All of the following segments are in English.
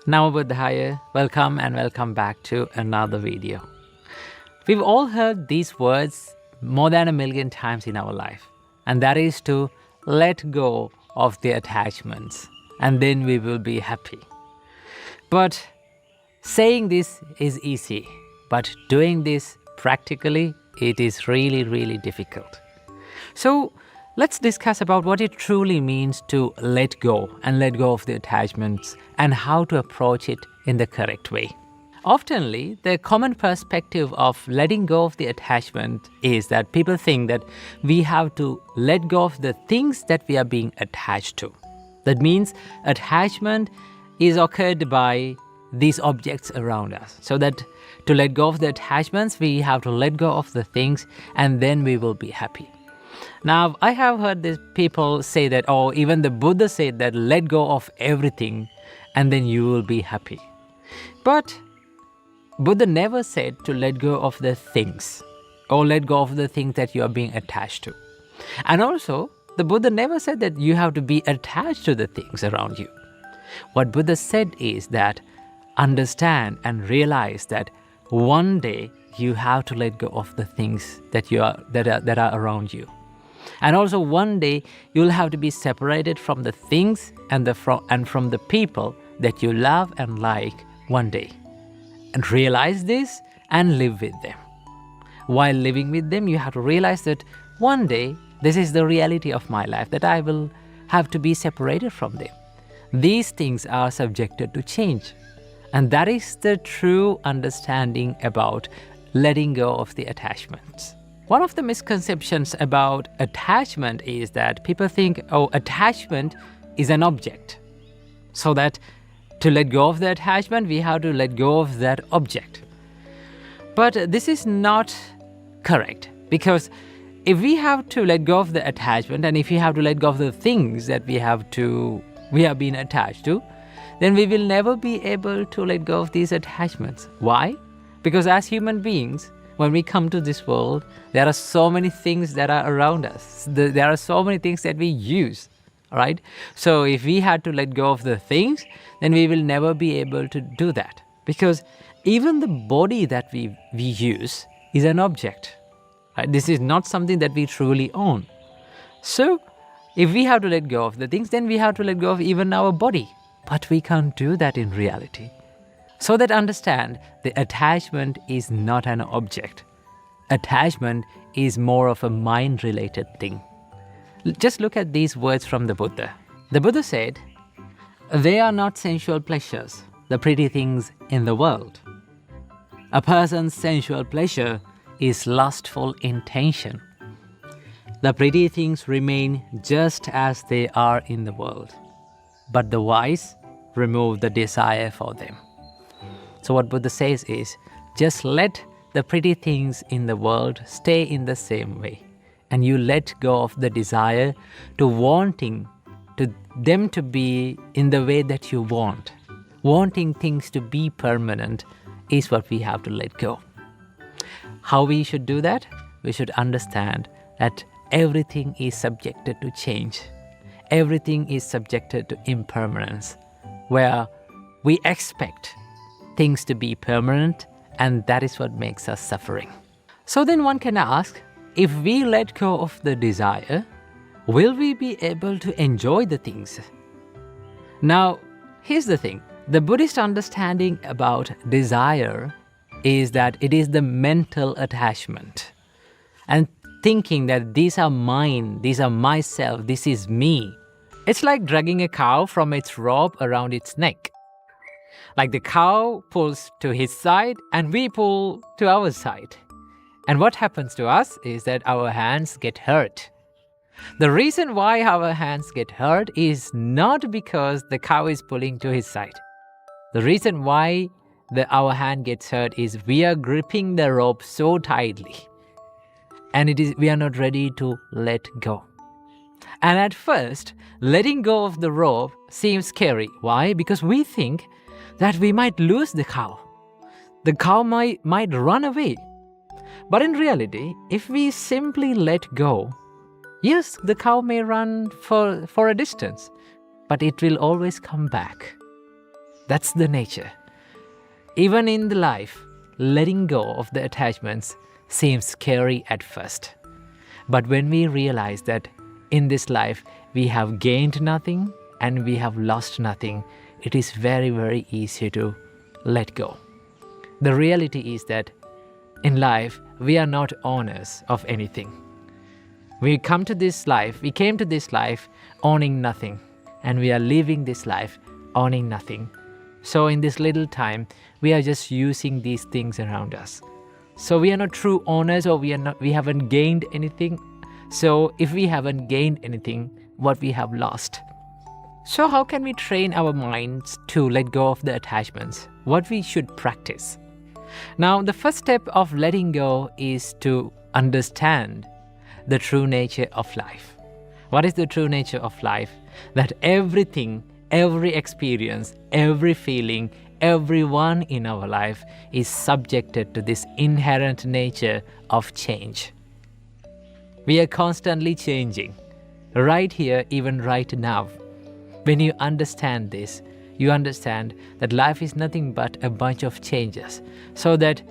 Namo Buddhaya, welcome and welcome back to another video. We've all heard these words more than 1,000,000 times in our life, and that is to let go of the attachments, and then we will be happy. But saying this is easy, but doing this practically, it is really, really difficult. So let's discuss about what it truly means to let go of the attachments and how to approach it in the correct way. Oftenly, the common perspective of letting go of the attachment is that people think that we have to let go of the things that we are being attached to. That means attachment is occurred by these objects around us. So that to let go of the attachments, we have to let go of the things and then we will be happy. Now, I have heard these people say that, even the Buddha said that let go of everything and then you will be happy. But Buddha never said to let go of the things or let go of the things that you are being attached to. And also, the Buddha never said that you have to be attached to the things around you. What Buddha said is that understand and realize that one day you have to let go of the things that are around you. And also one day you'll have to be separated from the things and from the people that you love and like one day. And realize this and live with them. While living with them, you have to realize that one day this is the reality of my life, that I will have to be separated from them. These things are subjected to change. And that is the true understanding about letting go of the attachments. One of the misconceptions about attachment is that people think, attachment is an object. So that to let go of the attachment, we have to let go of that object. But this is not correct, because if we have to let go of the attachment and if we have to let go of the things that we have been attached to, then we will never be able to let go of these attachments. Why? Because as human beings, when we come to this world, there are so many things that are around us. There are so many things that we use, right? So if we had to let go of the things, then we will never be able to do that. Because even the body that we use is an object. Right? This is not something that we truly own. So if we have to let go of the things, then we have to let go of even our body. But we can't do that in reality. So that understand, the attachment is not an object. Attachment is more of a mind-related thing. Just look at these words from the Buddha. The Buddha said, "They are not sensual pleasures, the pretty things in the world. A person's sensual pleasure is lustful intention. The pretty things remain just as they are in the world, but the wise remove the desire for them." So what Buddha says is, just let the pretty things in the world stay in the same way. And you let go of the desire to wanting to them to be in the way that you want. Wanting things to be permanent is what we have to let go. How we should do that? We should understand that everything is subjected to change. Everything is subjected to impermanence, where we expect things to be permanent, and that is what makes us suffering. So then one can ask, if we let go of the desire, will we be able to enjoy the things? Now, here's the thing. The Buddhist understanding about desire is that it is the mental attachment. And thinking that these are mine, these are myself, this is me. It's like dragging a cow from its rope around its neck. Like the cow pulls to his side and we pull to our side. And what happens to us is that our hands get hurt. The reason why our hands get hurt is not because the cow is pulling to his side. The reason why our hand gets hurt is we are gripping the rope so tightly. And we are not ready to let go. And at first, letting go of the rope seems scary. Why? Because we think that we might lose the cow. The cow might run away. But in reality, if we simply let go, yes, the cow may run for a distance, but it will always come back. That's the nature. Even in the life, letting go of the attachments seems scary at first. But when we realize that in this life we have gained nothing and we have lost nothing, it is very, very easy to let go. The reality is that in life, we are not owners of anything. We came to this life owning nothing, and we are living this life owning nothing. So in this little time, we are just using these things around us. So we are not true owners, or we haven't gained anything. So if we haven't gained anything, what we have lost? So how can we train our minds to let go of the attachments? What we should practice? Now, the first step of letting go is to understand the true nature of life. What is the true nature of life? That everything, every experience, every feeling, everyone in our life is subjected to this inherent nature of change. We are constantly changing, right here, even right now. When you understand this, you understand that life is nothing but a bunch of changes. So that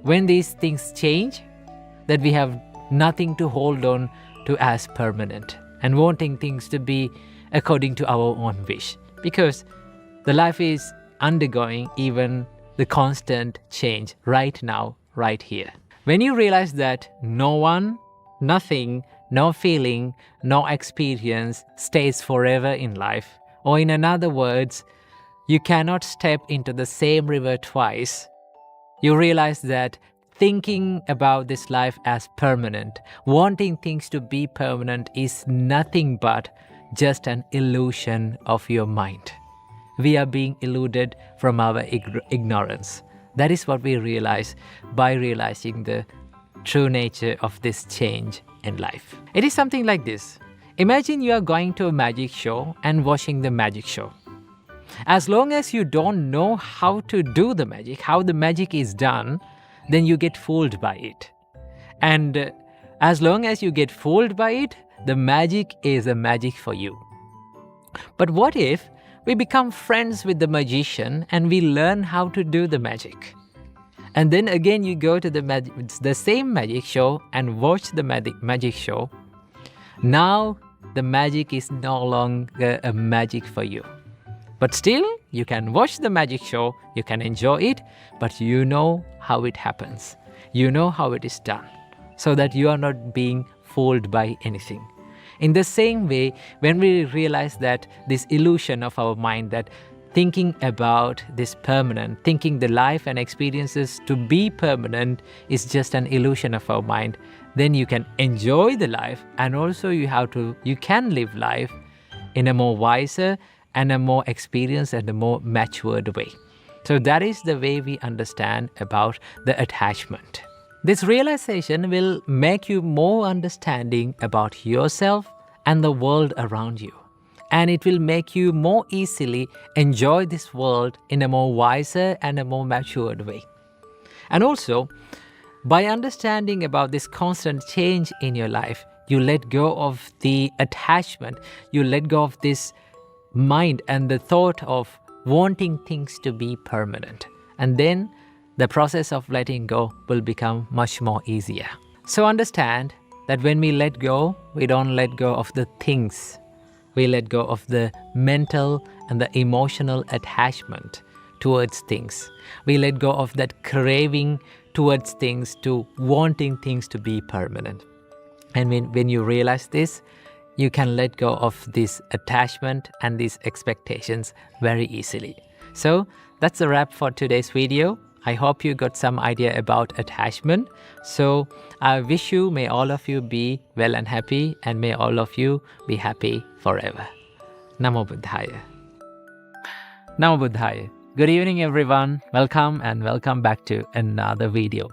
when these things change, that we have nothing to hold on to as permanent and wanting things to be according to our own wish. Because the life is undergoing even the constant change right now, right here. When you realize that no one, nothing, no feeling, no experience stays forever in life, or in other words, you cannot step into the same river twice, you realize that thinking about this life as permanent, wanting things to be permanent, is nothing but just an illusion of your mind. We are being eluded from our ignorance. That is what we realize by realizing the true nature of this change in life. It is something like this. Imagine you are going to a magic show and watching the magic show. As long as you don't know how to do the magic, how the magic is done, then you get fooled by it. And as long as you get fooled by it, the magic is a magic for you. But what if we become friends with the magician and we learn how to do the magic? And then again you go to the same magic show and watch the magic show. Now the magic is no longer a magic for you. But still, you can watch the magic show, you can enjoy it, but you know how it happens. You know how it is done, so that you are not being fooled by anything. In the same way, when we realize that this illusion of our mind, that thinking about this permanent, thinking the life and experiences to be permanent is just an illusion of our mind, then you can enjoy the life, and also you can live life in a more wiser and a more experienced and a more matured way. So that is the way we understand about the attachment. This realization will make you more understanding about yourself and the world around you. And it will make you more easily enjoy this world in a more wiser and a more matured way. And also, by understanding about this constant change in your life, you let go of the attachment, you let go of this mind and the thought of wanting things to be permanent. And then the process of letting go will become much more easier. So understand that when we let go, we don't let go of the things. We let go of the mental and the emotional attachment towards things. We let go of that craving towards things, to wanting things to be permanent. And when you realize this, you can let go of this attachment and these expectations very easily. So that's a wrap for today's video. I hope you got some idea about attachment. So I wish you, may all of you be well and happy, and may all of you be happy forever. Namo Buddhaya. Namo Buddhaya. Good evening, everyone. Welcome and welcome back to another video.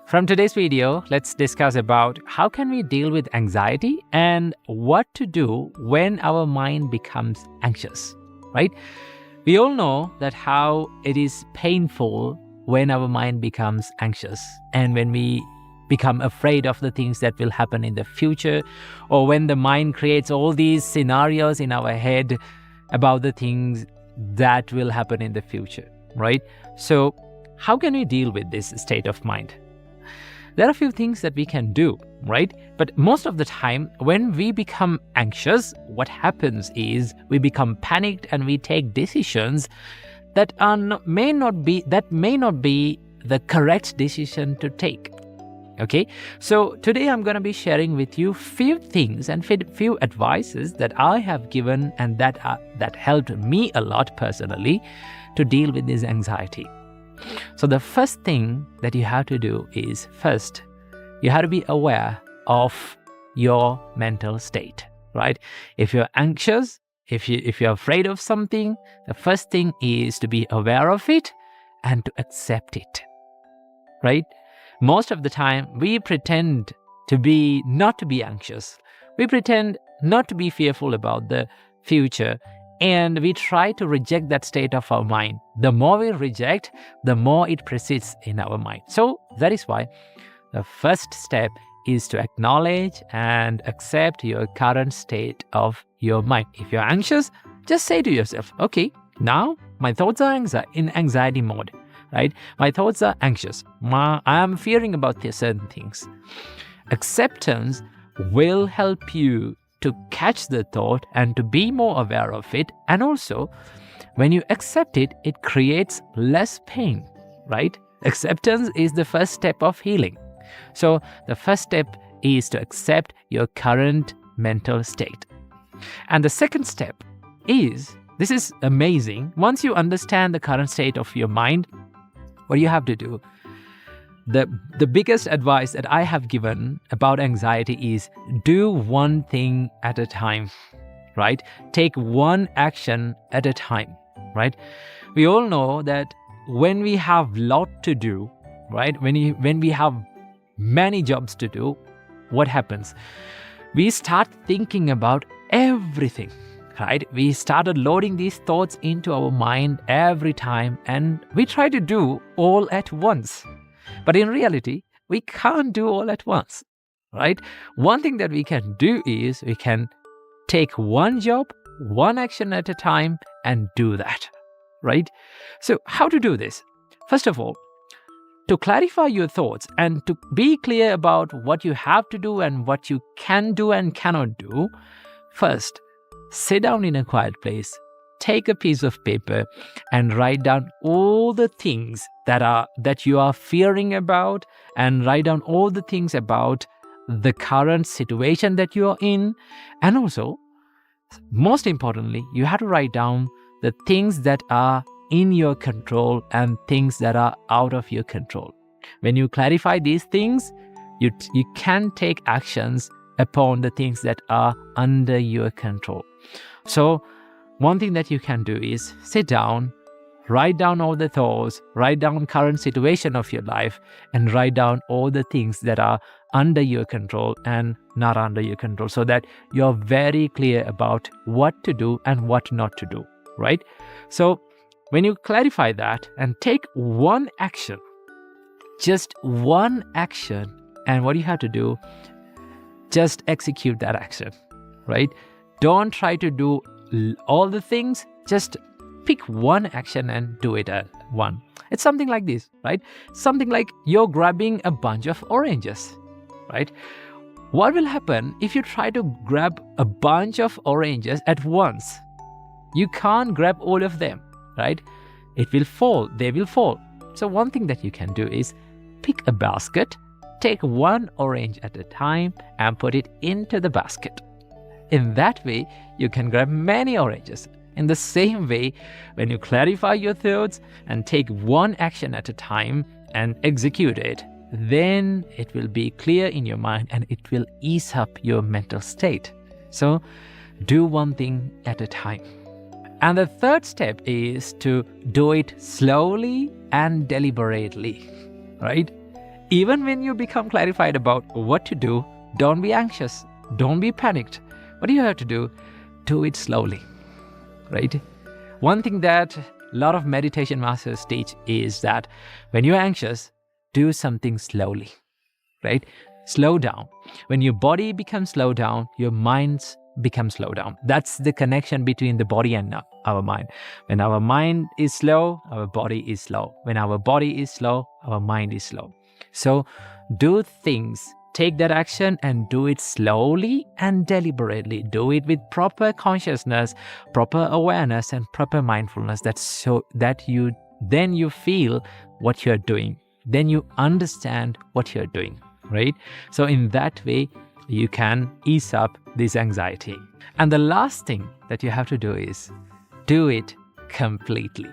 From today's video, let's discuss about how can we deal with anxiety and what to do when our mind becomes anxious, right? We all know that how it is painful when our mind becomes anxious, and when we become afraid of the things that will happen in the future, or when the mind creates all these scenarios in our head about the things that will happen in the future, right? So how can we deal with this state of mind? There are a few things that we can do, right? But most of the time, when we become anxious, what happens is we become panicked and we take decisions that may not be the correct decision to take. Okay, so today I'm going to be sharing with you few things and few advices that I have given and that helped me a lot personally to deal with this anxiety. So the first thing that you have to do is, first, you have to be aware of your mental state, right? If you're anxious, if you're afraid of something, the first thing is to be aware of it and to accept it, right? Most of the time, we pretend not to be anxious. We pretend not to be fearful about the future, and we try to reject that state of our mind. The more we reject, the more it persists in our mind. So that is why the first step is to acknowledge and accept your current state of your mind. If you're anxious, just say to yourself, okay, now my thoughts are in anxiety mode, right? My thoughts are anxious. I am fearing about certain things. Acceptance will help you to catch the thought and to be more aware of it. And also, when you accept it, it creates less pain, right? Acceptance is the first step of healing. So the first step is to accept your current mental state. And the second step is, this is amazing. Once you understand the current state of your mind, what you have to do, the biggest advice that I have given about anxiety is do one thing at a time, right? Take one action at a time, right? We all know that when we have a lot to do, right? When we have many jobs to do, what happens? We start thinking about everything, right? We started loading these thoughts into our mind every time, and we try to do all at once. But in reality, we can't do all at once, right? One thing that we can do is we can take one job, one action at a time and do that, right? So how to do this? First of all, to clarify your thoughts and to be clear about what you have to do and what you can do and cannot do, first, sit down in a quiet place, take a piece of paper and write down all the things that you are fearing about, and write down all the things about the current situation that you are in. And also, most importantly, you have to write down the things that are in your control and things that are out of your control. When you clarify these things, you can take actions upon the things that are under your control. So one thing that you can do is sit down, write down all the thoughts, write down current situation of your life, and write down all the things that are under your control and not under your control, so that you're very clear about what to do and what not to do, right? So when you clarify that and take one action, just one action, and what you have to do, just execute that action, right? Don't try to do all the things, just pick one action and do it at one. It's something like this, right? Something like you're grabbing a bunch of oranges, right? What will happen if you try to grab a bunch of oranges at once? You can't grab all of them, right? It will fall, they will fall. So one thing that you can do is pick a basket, take one orange at a time and put it into the basket. In that way, you can grab many oranges. In the same way, when you clarify your thoughts and take one action at a time and execute it, then it will be clear in your mind and it will ease up your mental state. So do one thing at a time. And the third step is to do it slowly and deliberately, right? Even when you become clarified about what to do, don't be anxious, don't be panicked. What do you have to do? Do it slowly, right? One thing that a lot of meditation masters teach is that when you're anxious, do something slowly, right? Slow down. When your body becomes slowed down, your mind become slow down. That's the connection between the body and our mind. When our mind is slow, our body is slow. When our body is slow, our mind is slow. So do things, take that action and do it slowly and deliberately. Do it with proper consciousness, proper awareness, and proper mindfulness. That's so that you feel what you're doing. Then you understand what you're doing, right? So in that way, you can ease up this anxiety. And the last thing that you have to do is do it completely,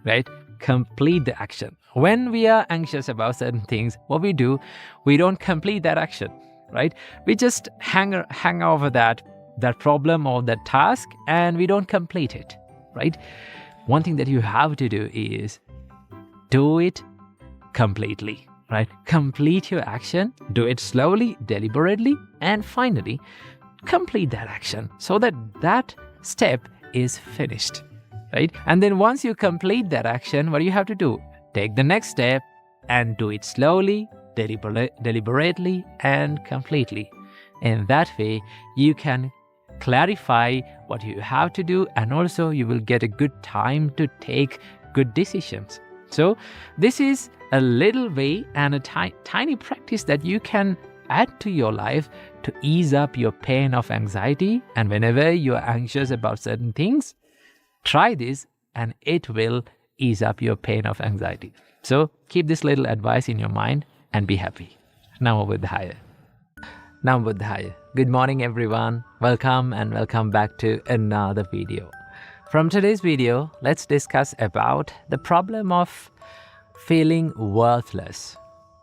right? Complete the action. When we are anxious about certain things, what we do, we don't complete that action, right? We just hang over that problem or that task, and we don't complete it, right? One thing that you have to do is do it completely, right? Complete your action, do it slowly, deliberately, and finally complete that action so that step is finished, right? And then once you complete that action, what do you have to do? Take the next step and do it slowly, deliberately, and completely. In that way, you can clarify what you have to do, and also you will get a good time to take good decisions. So this is a little way and a tiny practice that you can add to your life to ease up your pain of anxiety. And whenever you are anxious about certain things, try this and it will ease up your pain of anxiety. So keep this little advice in your mind and be happy. Namo Buddhaya. Namo Buddhaya. Good morning, everyone. Welcome back to another video. From today's video, let's discuss about the problem of feeling worthless,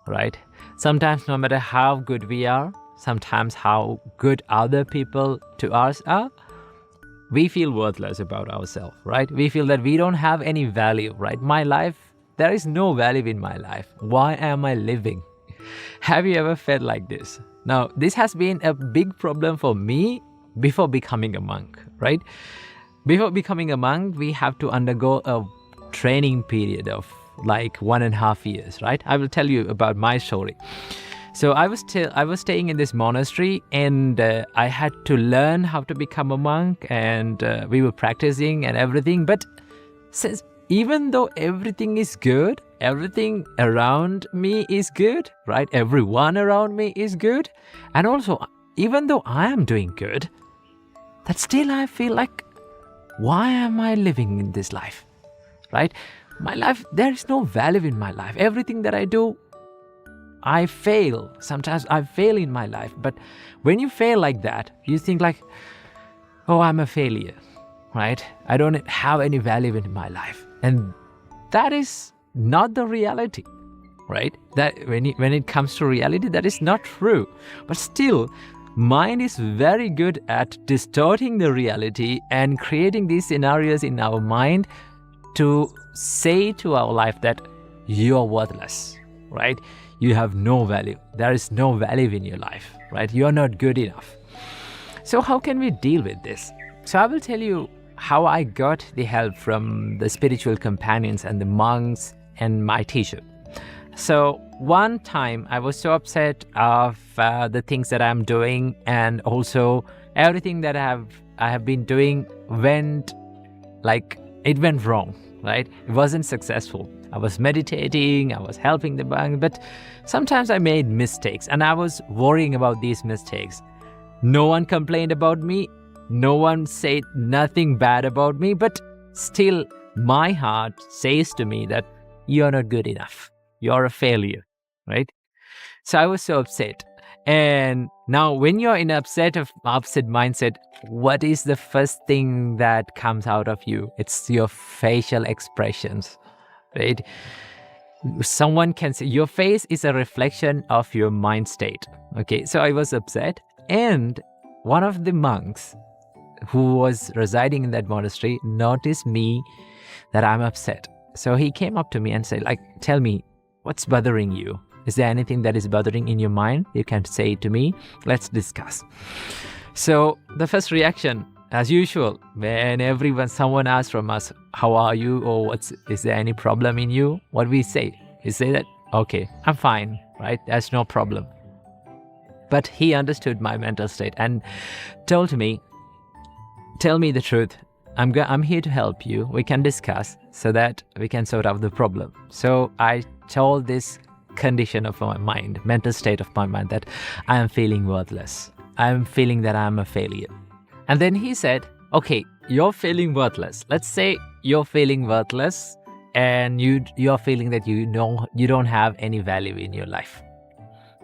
right? Sometimes no matter how good we are, sometimes how good other people to us are, we feel worthless about ourselves, right? We feel that we don't have any value, right? My life, there is no value in my life. Why am I living? Have you ever felt like this? Now, this has been a big problem for me before becoming a monk, right? Before becoming a monk, we have to undergo a training period of like 1.5 years, right? I will tell you about my story. So I was staying in this monastery, and I had to learn how to become a monk, and we were practicing and everything. But since even though everything is good, everything around me is good, right? Everyone around me is good. And also, even though I am doing good, that still I feel like, why am I living in this life, right? My life, there is no value in my life. Everything that I do, I fail. Sometimes I fail in my life. But when you fail like that, you think like, oh, I'm a failure, right? I don't have any value in my life. And that is not the reality, right? That when it comes to reality, that is not true. But still, mind is very good at distorting the reality and creating these scenarios in our mind to say to our life that you're worthless, right? You have no value. There is no value in your life, right? You're not good enough. So how can we deal with this? So I will tell you how I got the help from the spiritual companions and the monks and my teacher. So one time I was so upset of the things that I'm doing, and also everything that I have been doing went wrong, right? It wasn't successful. I was meditating, I was helping the monk, but sometimes I made mistakes, and I was worrying about these mistakes. No one complained about me. No one said nothing bad about me, but still my heart says to me that you're not good enough. You're a failure, right? So I was so upset. And now when you're in upset mindset, what is the first thing that comes out of you? It's your facial expressions, right? Someone can say your face is a reflection of your mind state. Okay, so I was upset, and one of the monks who was residing in that monastery noticed me that I'm upset. So he came up to me and said, tell me, what's bothering you? Is there anything that is bothering in your mind? You can say it to me. Let's discuss. So the first reaction, as usual, when someone asks from us, how are you? Or is there any problem in you? What we say? We say that, okay, I'm fine, right? There's no problem. But he understood my mental state and told me, tell me the truth. I'm here to help you. We can discuss so that we can sort out the problem. So I told this condition of my mind, mental state of my mind, that I am feeling worthless. I am feeling that I am a failure. And then he said, okay, you're feeling worthless. Let's say you're feeling worthless and you're feeling that you don't have any value in your life.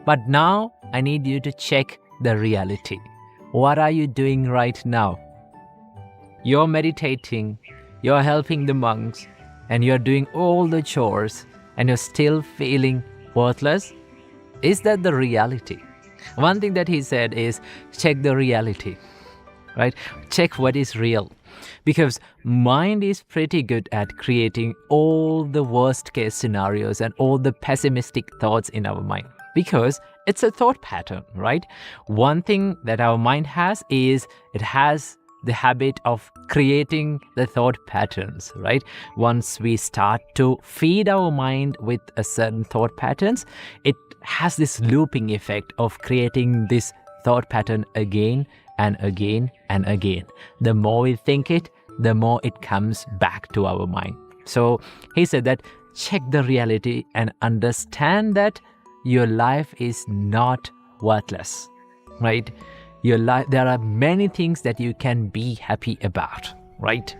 But now I need you to check the reality. What are you doing right now? You're meditating, you're helping the monks, and you're doing all the chores, and you're still feeling worthless? Is that the reality? One thing that he said is, check the reality, right? Check what is real. Because mind is pretty good at creating all the worst case scenarios and all the pessimistic thoughts in our mind. Because it's a thought pattern, right? One thing that our mind has is it has the habit of creating the thought patterns, right? Once we start to feed our mind with a certain thought patterns, it has this looping effect of creating this thought pattern again and again and again. The more we think it, the more it comes back to our mind. So he said that check the reality and understand that your life is not worthless, right? Your life, there are many things that you can be happy about, right?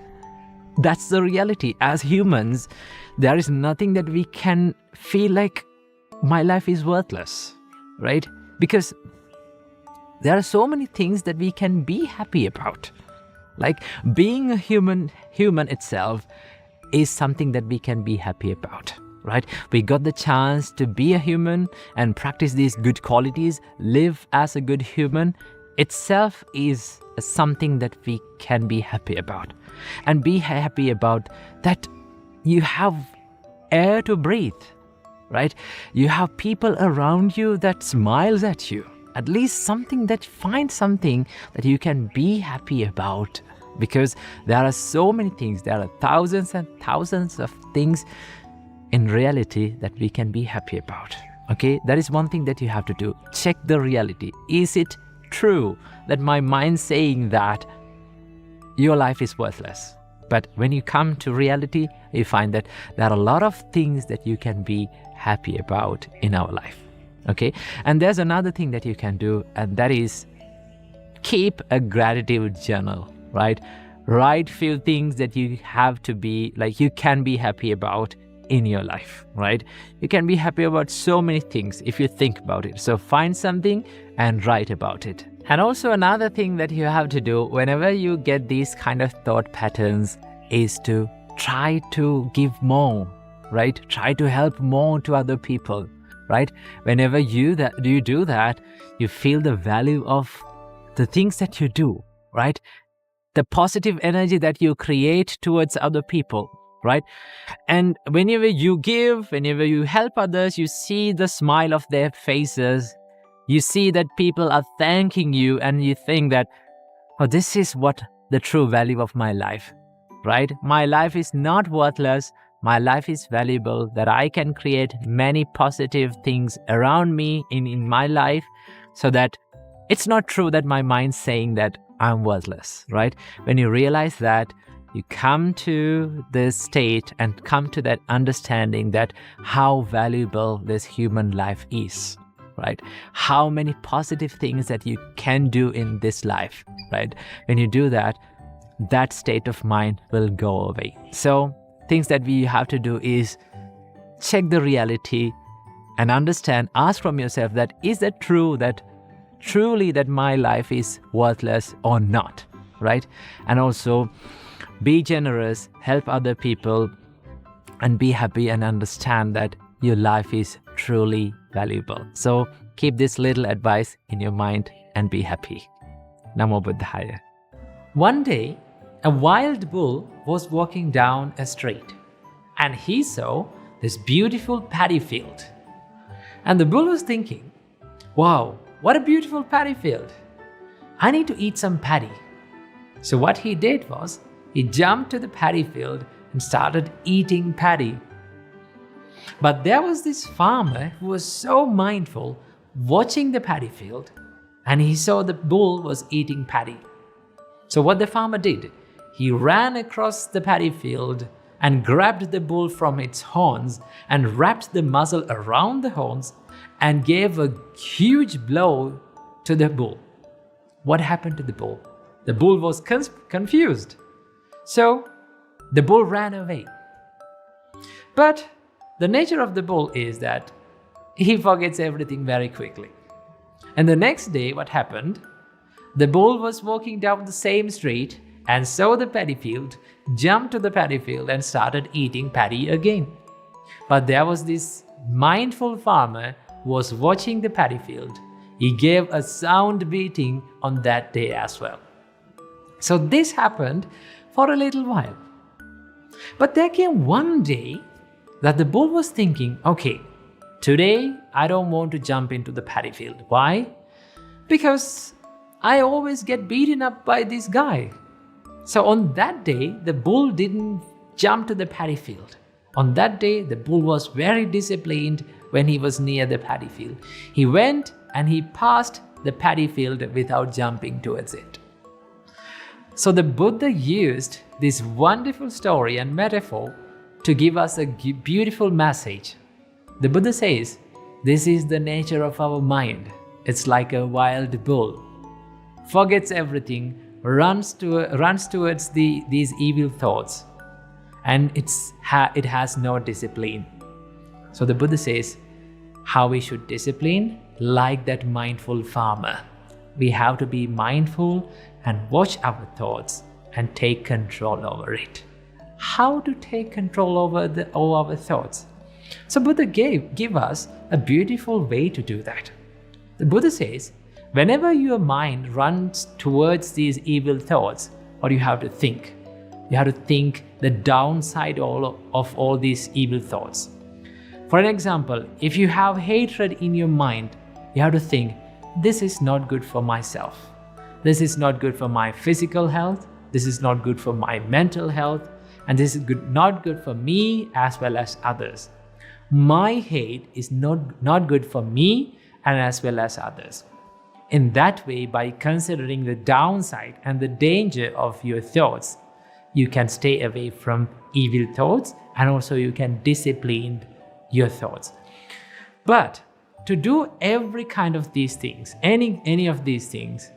That's the reality. As humans, there is nothing that we can feel like my life is worthless, right? Because there are so many things that we can be happy about. Like being a human itself is something that we can be happy about, right? We got the chance to be a human and practice these good qualities, live as a good human itself is something that we can be happy about. And be happy about that you have air to breathe, right? You have people around you that smiles at you. At least find something that you can be happy about. Because there are so many things, there are thousands and thousands of things in reality that we can be happy about. Okay, that is one thing that you have to do. Check the reality. Is it true that my mind saying that your life is worthless? But when you come to reality, you find that there are a lot of things that you can be happy about in our life. Okay, and there's another thing that you can do, and that is keep a gratitude journal, right? Write few things that you have to be like you can be happy about in your life, right? You can be happy about so many things if you think about it. So find something and write about it. And also another thing that you have to do whenever you get these kind of thought patterns is to try to give more, right? Try to help more to other people, right? Whenever you do that, you feel the value of the things that you do, right? The positive energy that you create towards other people, right? And whenever you give, whenever you help others, you see the smile of their faces. You see that people are thanking you, and you think that, oh, this is what the true value of my life, right? My life is not worthless. My life is valuable, that I can create many positive things around me in my life, so that it's not true that my mind's saying that I'm worthless, right? When you realize that, you come to this state and come to that understanding that how valuable this human life is, right? How many positive things that you can do in this life, right? When you do that, that state of mind will go away. So things that we have to do is check the reality and understand, ask from yourself that is that true, that truly that my life is worthless or not, right? And also be generous, help other people, and be happy and understand that your life is truly valuable. So keep this little advice in your mind and be happy. Namo Buddhaya. One day, a wild bull was walking down a street, and he saw this beautiful paddy field. And the bull was thinking, wow, what a beautiful paddy field. I need to eat some paddy. So what he did was, he jumped to the paddy field and started eating paddy. But there was this farmer who was so mindful watching the paddy field, and he saw the bull was eating paddy. So what the farmer did, he ran across the paddy field and grabbed the bull from its horns and wrapped the muzzle around the horns and gave a huge blow to the bull. What happened to the bull? The bull was confused. So the bull ran away. But the nature of the bull is that he forgets everything very quickly. And the next day, what happened? The bull was walking down the same street and saw the paddy field, jumped to the paddy field and started eating paddy again. But there was this mindful farmer who was watching the paddy field. He gave a sound beating on that day as well. So this happened for a little while. But there came one day that the bull was thinking, okay, today I don't want to jump into the paddy field. Why? Because I always get beaten up by this guy. So on that day, the bull didn't jump to the paddy field. On that day, the bull was very disciplined when he was near the paddy field. He went and he passed the paddy field without jumping towards it. So the Buddha used this wonderful story and metaphor to give us a beautiful message. The Buddha says, this is the nature of our mind. It's like a wild bull. Forgets everything, runs towards these evil thoughts, and it has no discipline. So the Buddha says how we should discipline like that mindful farmer. We have to be mindful and watch our thoughts and take control over it. How to take control over all our thoughts? So Buddha give us a beautiful way to do that. The Buddha says, whenever your mind runs towards these evil thoughts, what you have to think? You have to think the downside of all these evil thoughts. For an example, if you have hatred in your mind, you have to think, this is not good for myself. This is not good for my physical health. This is not good for my mental health. And this is not good for me as well as others. My hate is not good for me and as well as others. In that way, by considering the downside and the danger of your thoughts, you can stay away from evil thoughts, and also you can discipline your thoughts. But to do every kind of these things, any of these things,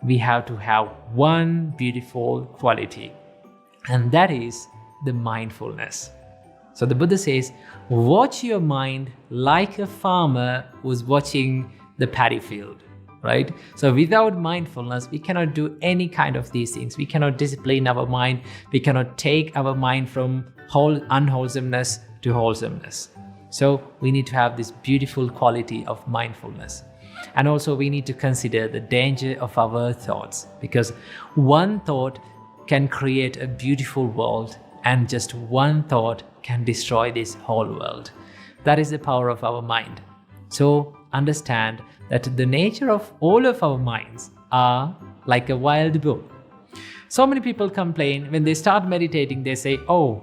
we have to have one beautiful quality, and that is the mindfulness. So the Buddha says, watch your mind like a farmer who's watching the paddy field. Right? So without mindfulness, we cannot do any kind of these things. We cannot discipline our mind. We cannot take our mind from unwholesomeness to wholesomeness. So we need to have this beautiful quality of mindfulness. And also we need to consider the danger of our thoughts, because one thought can create a beautiful world, and just one thought can destroy this whole world. That is the power of our mind. So understand that the nature of all of our minds are like a wild bull. So many people complain when they start meditating. They say, oh,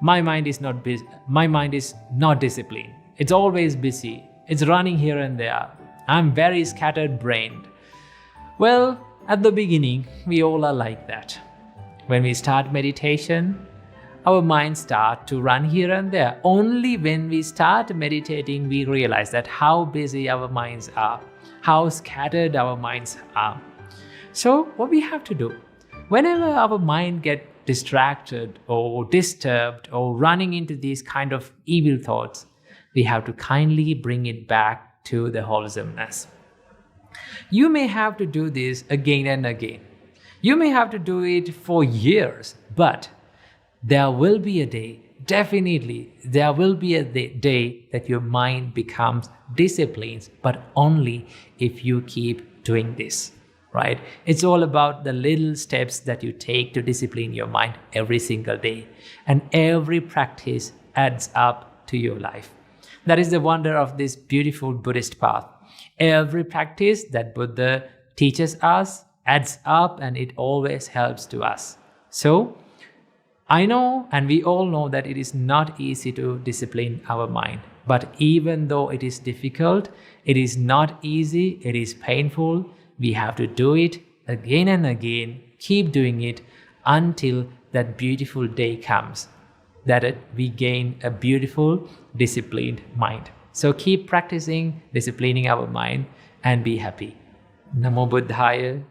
my mind is not disciplined. It's always busy. It's running here and there. I'm very scattered brained. Well, at the beginning, we all are like that. When we start meditation, our minds start to run here and there. Only when we start meditating, we realize that how busy our minds are, how scattered our minds are. So what we have to do, whenever our mind gets distracted or disturbed or running into these kind of evil thoughts, we have to kindly bring it back to the wholesomeness. You may have to do this again and again. You may have to do it for years, but there will be a day, definitely, there will be a day that your mind becomes disciplined, but only if you keep doing this, right? It's all about the little steps that you take to discipline your mind every single day. And every practice adds up to your life. That is the wonder of this beautiful Buddhist path. Every practice that Buddha teaches us adds up, and it always helps to us. So, I know, and we all know, that it is not easy to discipline our mind. But even though it is difficult, it is not easy, it is painful, we have to do it again and again, keep doing it until that beautiful day comes, that we gain a beautiful, disciplined mind. So keep practicing disciplining our mind and be happy. Namo Buddhaya.